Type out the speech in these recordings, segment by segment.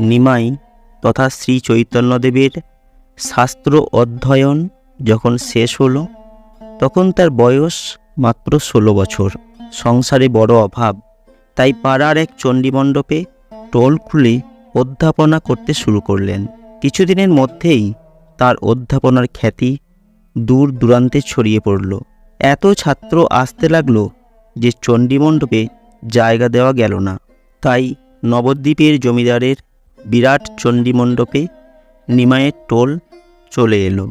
নিমাই তথা শ্রী চৈতন্যদেবের শাস্ত্র অধ্যয়ন যখন শেষ হলো তখন তার বয়স মাত্র 16 বছর। সংসারে বড় অভাব, তাই পাড়ার এক চণ্ডীমণ্ডপে টোল খুলে অধ্যাপনা করতে শুরু করলেন। কিছুদিনের মধ্যেই তার অধ্যাপনার খ্যাতি দূর দূরান্তে ছড়িয়ে পড়ল। এত ছাত্র আসতে লাগলো যে চণ্ডীমণ্ডপে জায়গা দেওয়া গেল না। তাই নবদ্বীপের জমিদারের বিরাট চণ্ডীমণ্ডপে নিমাইয়ের টোল চলে এলো।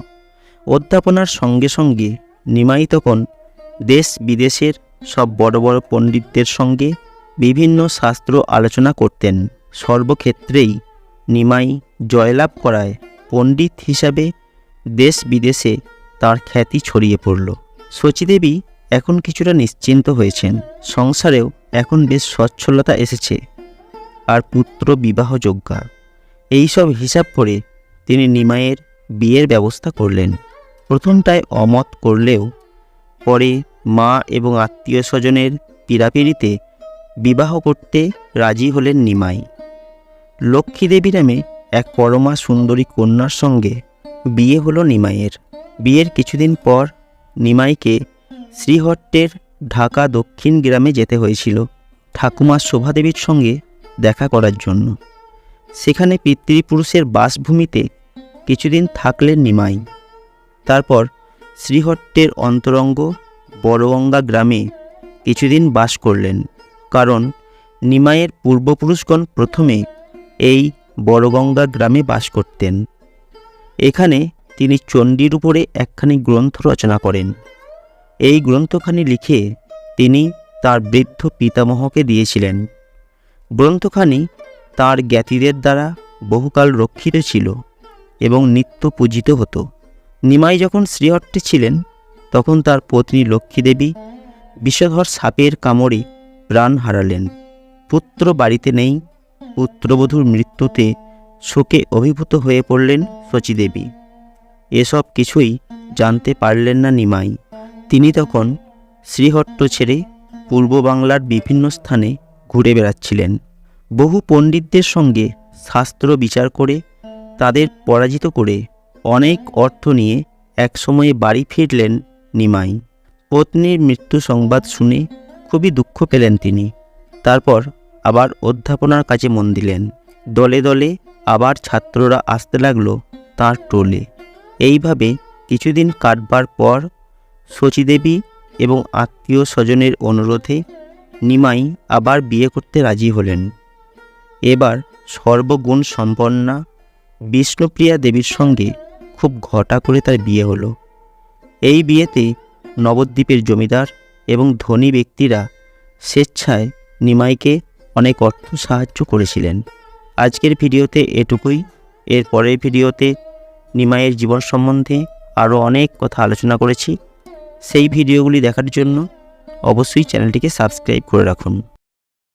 অধ্যাপনার সঙ্গে সঙ্গে নিমাই তখন দেশ বিদেশের সব বড় বড় পণ্ডিতদের সঙ্গে বিভিন্ন শাস্ত্র আলোচনা করতেন। সর্বক্ষেত্রেই নিমাই জয়লাভ করায় পণ্ডিত হিসাবে দেশ বিদেশে তার খ্যাতি ছড়িয়ে পড়ল। শচীদেবী এখন কিছুটা নিশ্চিন্ত হয়েছেন। সংসারেও এখন বেশ সচ্ছলতা এসেছে আর পুত্র বিবাহযোগ্যা। এইসব হিসাব করে তিনি নিমাইয়ের বিয়ের ব্যবস্থা করলেন। প্রথমটায় অমত করলেও পরে মা এবং আত্মীয় স্বজনের পীড়াপিড়িতে বিবাহ করতে রাজি হলেন নিমাই। লক্ষ্মীদেবী নামে এক পরমা সুন্দরী কন্যার সঙ্গে বিয়ে হলো নিমাইয়ের। বিয়ের কিছুদিন পর নিমাইকে শ্রীহট্টের ঢাকা দক্ষিণ গ্রামে যেতে হয়েছিল ঠাকুমা শোভাদেবীর সঙ্গে দেখা করার জন্য। সেখানে পিতৃপুরুষের বাসভূমিতে কিছুদিন থাকলেন নিমাই। তারপর শ্রীহট্টের অন্তরঙ্গ বড়গঙ্গা গ্রামে কিছুদিন বাস করলেন, কারণ নিমাইয়ের পূর্বপুরুষগণ প্রথমে এই বড়গঙ্গা গ্রামে বাস করতেন। এখানে তিনি চণ্ডীর উপরে একখানি গ্রন্থ রচনা করেন। এই গ্রন্থখানি লিখে তিনি তার বৃদ্ধ পিতামহকে দিয়েছিলেন। গ্রন্থখানি তার জ্ঞাতিদের দ্বারা বহুকাল রক্ষিত ছিল এবং নিত্য পূজিত হতো। নিমাই যখন শ্রীহট্টে ছিলেন তখন তার পত্নী লক্ষ্মীদেবী বিষধর সাপের কামড়ে প্রাণ হারালেন। পুত্র বাড়িতে নেই। পুত্রবধূর মৃত্যুতে শোকে অভিভূত হয়ে পড়লেন শচীদেবী। এসব কিছুই জানতে পারলেন না নিমাই। তিনি তখন শ্রীহট্ট ছেড়ে পূর্ব বাংলার বিভিন্ন স্থানে ঘুরে বেড়াচ্ছিলেন। বহু পণ্ডিতদের সঙ্গে শাস্ত্র বিচার করে তাদের পরাজিত করে অনেক অর্থ নিয়ে একসময়ে বাড়ি ফিরলেন নিমাই। পত্নীর মৃত্যু সংবাদ শুনে খুবই দুঃখ পেলেন তিনি। তারপর আবার অধ্যাপনার কাজে মন দিলেন। দলে দলে আবার ছাত্ররা আসতে লাগলো তাঁর টোলে। এইভাবে কিছুদিন কাটবার পর শচীদেবী এবং আত্মীয় স্বজনের অনুরোধে নিমাই আবার বিয়ে করতে রাজি হলেন। এবার সর্বগুণ সম্পন্না বিষ্ণুপ্রিয়া দেবীর সঙ্গে খুব ঘটা করে তার বিয়ে হলো। এই বিয়েতে নবদ্বীপের জমিদার এবং ধনী ব্যক্তিরা স্বেচ্ছায় নিমাইকে অনেক অর্থ সাহায্য করেছিলেন। আজকের ভিডিওতে এটুকুই। এর পরের ভিডিওতে নিমাইয়ের জীবন সম্বন্ধে আরও অনেক কথা আলোচনা করেছি। সেই ভিডিওগুলি দেখার জন্য অবশ্যই চ্যানেলটিকে সাবস্ক্রাইব করে রাখুন।